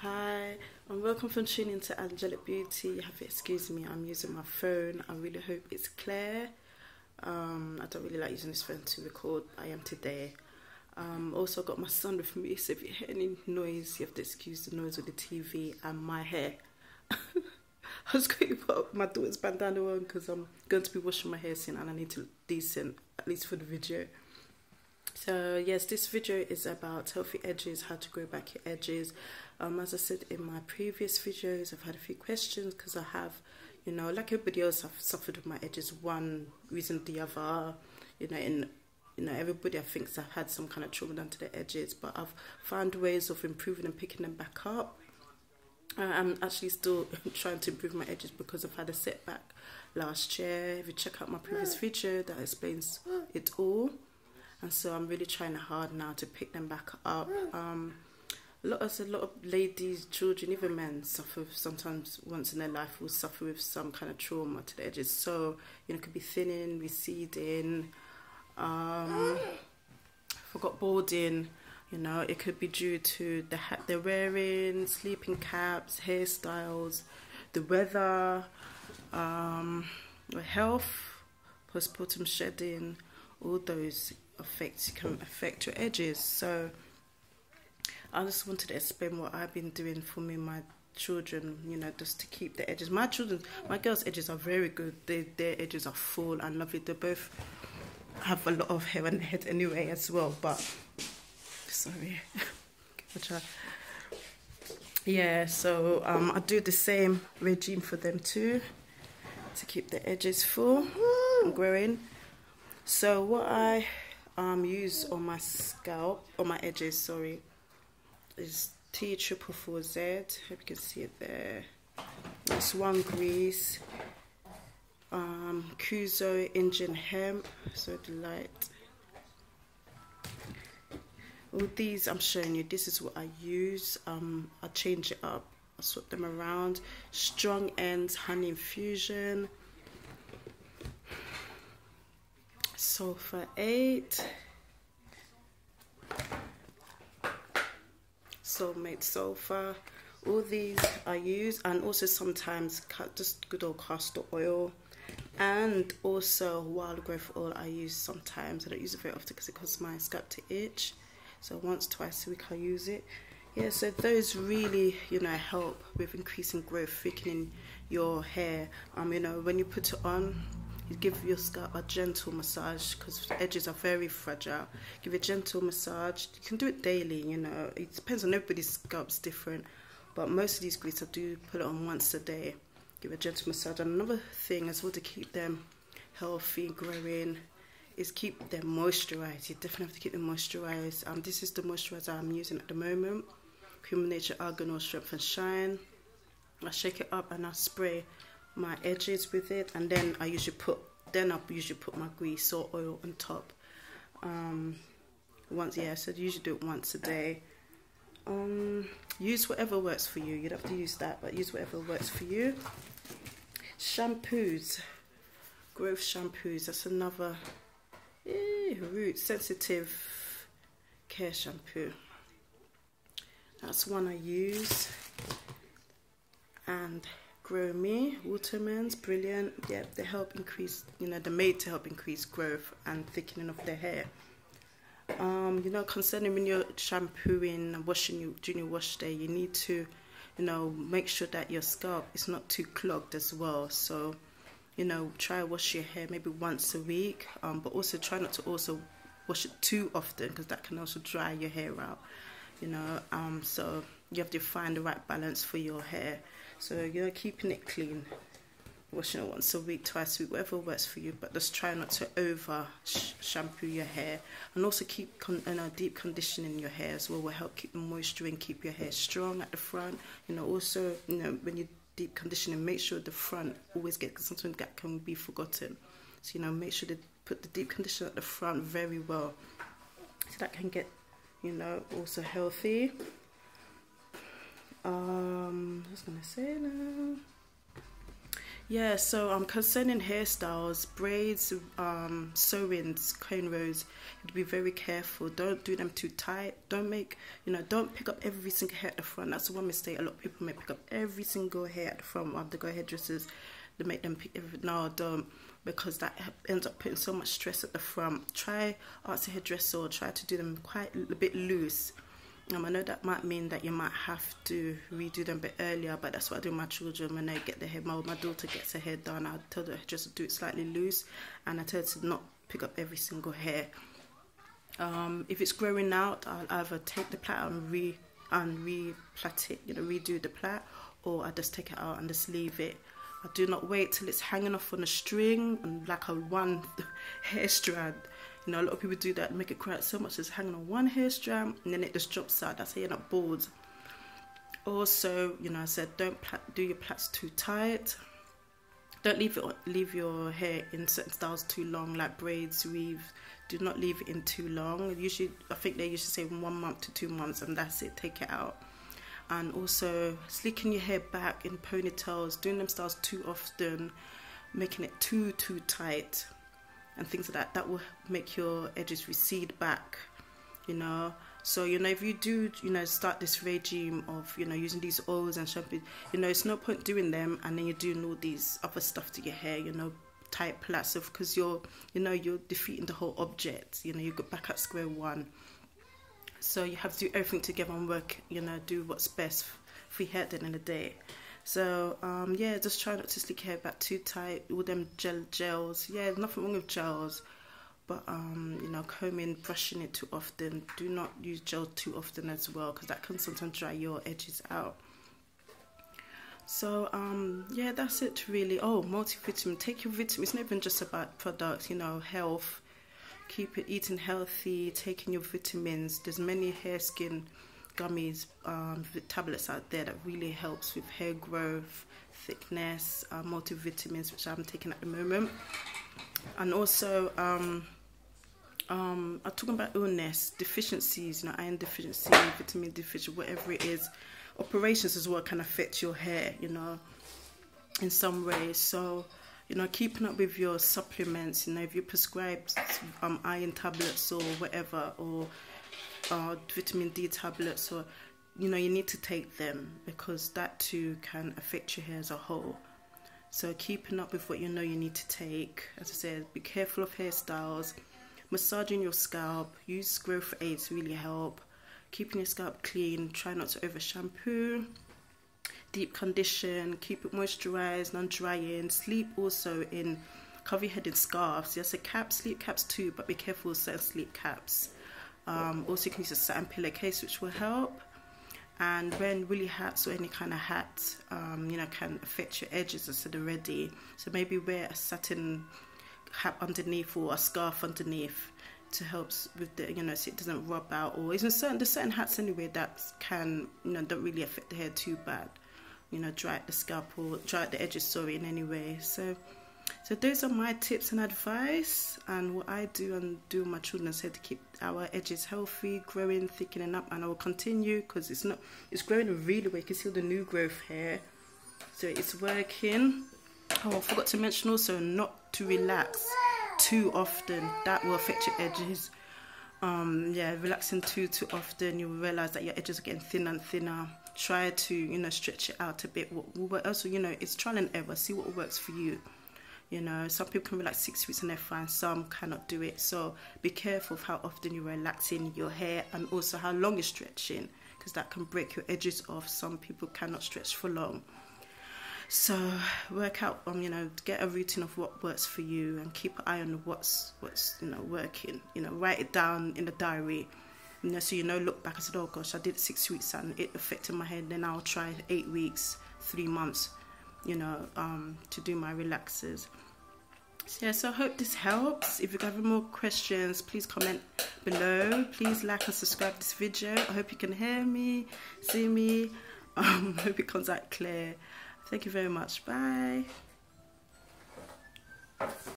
Hi, and welcome for tuning into Angelic Beauty. You have to excuse me, I'm using my phone. I really hope it's clear. I don't really like using this phone to record. I am today. Also got my son with me, so if you hear any noise, you have to excuse the noise of the TV and my hair. I was going to put my daughter's bandana on because I'm going to be washing my hair soon and I need to look decent, at least for the video. So yes, this video is about healthy edges, how to grow back your edges. As I said in my previous videos, I've had a few questions because I have, like everybody else, I've suffered with my edges one reason or the other. Everybody I think has had some kind of trauma done to their edges, but I've found ways of improving and picking them back up. I'm actually still trying to improve my edges because I've had a setback last year. If you check out my previous video, that explains it all. And so I'm really trying hard now to pick them back up. A lot of ladies, children, even men suffer sometimes once in their life will suffer with some kind of trauma to the edges. So, it could be thinning, receding, balding. It could be due to the hat they're wearing, sleeping caps, hairstyles, the weather, health, postpartum shedding, all those can affect your edges. So I just wanted to explain what I've been doing for me and my children, just to keep the edges. My girls' edges are very good. Their edges are full and lovely. They both have a lot of hair on their head anyway as well, but sorry. Yeah, so I do the same regime for them too, to keep the edges full and growing. So what I use on my scalp, on my edges, is T444Z. Hope you can see it there. It's one grease. Kuzo Indian hemp, so delight. All these I'm showing you, this is what I use. I change it up, I swap them around. Strong ends, honey infusion. Sulfur 8. Soulmate sulfur. All these I use, and also sometimes just good old castor oil, and also wild growth oil I use sometimes. I don't use it very often because it causes my scalp to itch, so once, twice a week I use it. Yeah, so those really help with increasing growth, thickening your hair. When you put it on, you give your scalp a gentle massage because the edges are very fragile. Give it a gentle massage. You can do it daily, it depends on everybody's scalp's different, but most of these greases I do put it on once a day. Give it a gentle massage. And another thing as well to keep them healthy, growing, is keep them moisturized. You definitely have to keep them moisturized. This is the moisturizer I'm using at the moment, Cream of Nature Argan Oil Strength and Shine. I shake it up and I spray my edges with it, and then I usually put my grease or oil on top. So I usually do it once a day. Use whatever works for you. You'd have to use that, but use whatever works for you. Shampoos, growth shampoos. That's another root sensitive care shampoo. That's one I use. And Grow Me, Waterman's, brilliant. Yep, they help increase, they're made to help increase growth and thickening of the hair. Concerning when you're shampooing and washing during your wash day, you need to, make sure that your scalp is not too clogged as well. So, try wash your hair maybe once a week, but also try not to also wash it too often because that can also dry your hair out. So you have to find the right balance for your hair. So keeping it clean, washing it once a week, twice a week, whatever works for you, but just try not to over shampoo your hair. And also keep deep conditioning your hair as well will help keep the moisture and keep your hair strong at the front. Also when you deep conditioning, make sure the front always gets, something that can be forgotten. So make sure to put the deep conditioner at the front very well, so that can get also healthy. I was gonna say now, Yeah, so concerning hairstyles, braids, sew-ins, cornrows, you'd be very careful. Don't do them too tight. Don't pick up every single hair at the front. That's one mistake a lot of people make. Pick up every single hair at the front while they go hairdressers. They make them pick every. No, don't, because that ends up putting so much stress at the front. Try, ask a hairdresser, or try to do them quite a bit loose. I know that might mean that you might have to redo them a bit earlier, but that's what I do with my children when they get their hair. My daughter gets her hair done, I tell her just to do it slightly loose, and I tell her to not pick up every single hair. If it's growing out, I'll either take the plait out and re-plait it, redo the plait, or I just take it out and just leave it. I do not wait till it's hanging off on a string and like a one hair strand. A lot of people do that and make it cry so much it's hanging on one hair strand and then it just drops out. That's how you end up bald. Also, I said don't do your plaits too tight. Don't leave your hair in certain styles too long, like braids, weave. Do not leave it in too long. I think they usually say 1 month to 2 months, and that's it. Take it out. And also slicking your hair back in ponytails, doing them styles too often, making it too tight, and things like that will make your edges recede back, So, if you do, start this regime of, using these oils and shampoo, it's no point doing them and then you're doing all these other stuff to your hair, tight plaits, because you're defeating the whole object. You go back at square one. So you have to do everything together and work, do what's best for your hair at the end of the day. So, yeah, just try not to slick your hair back too tight. All them gels. Yeah, there's nothing wrong with gels. But, combing, brushing it too often. Do not use gel too often as well, because that can sometimes dry your edges out. So, yeah, that's it really. Oh, multivitamin. Take your vitamins. It's not even just about products, health. Keep it eating healthy, taking your vitamins. There's many hair, skin, gummies, tablets out there that really helps with hair growth, thickness, multivitamins, which I'm taking at the moment. And also, I'm talking about illness, deficiencies, iron deficiency, vitamin deficiency, whatever it is. Operations as well can affect your hair, in some ways. So, keeping up with your supplements, if you're prescribed iron tablets or whatever, or vitamin D tablets, or, you need to take them, because that too can affect your hair as a whole. So keeping up with what you need to take. As I said, be careful of hairstyles, massaging your scalp, use growth aids really help, keeping your scalp clean, try not to over shampoo, deep condition, keep it moisturized, non-drying, sleep also in, cover your head in scarves. Yes, a cap, sleep caps too, but be careful with certain sleep caps. Also you can use a satin pillowcase, which will help. And wearing really hats or any kind of hat, can affect your edges, as I said already. So maybe wear a satin hat underneath or a scarf underneath to help with the, so it doesn't rub out. Or even there's certain hats anyway that can, don't really affect the hair too bad. Dry out the scalp or dry out the edges, in any way. So those are my tips and advice, and what I do and do with my children's hair to keep our edges healthy, growing, thickening up, and I will continue, because it's growing really well. You can see all the new growth here, so it's working. Oh, I forgot to mention also not to relax too often. That will affect your edges. Yeah, relaxing too often, you'll realize that your edges are getting thinner and thinner. Try to stretch it out a bit. What else? It's trial and error. See what works for you. Some people can relax 6 weeks and they're fine, some cannot do it. So be careful of how often you're relaxing your hair, and also how long you're stretching, because that can break your edges off. Some people cannot stretch for long. So work out, get a routine of what works for you, and keep an eye on what's working. Write it down in the diary. So look back and say, oh gosh, I did 6 weeks and it affected my hair. Then I'll try 8 weeks, 3 months, to do my relaxers. So yeah, so I hope this helps. If you have any more questions, please comment below. Please like and subscribe to this video. I hope you can hear me, see me. Hope it comes out clear. Thank you very much. Bye.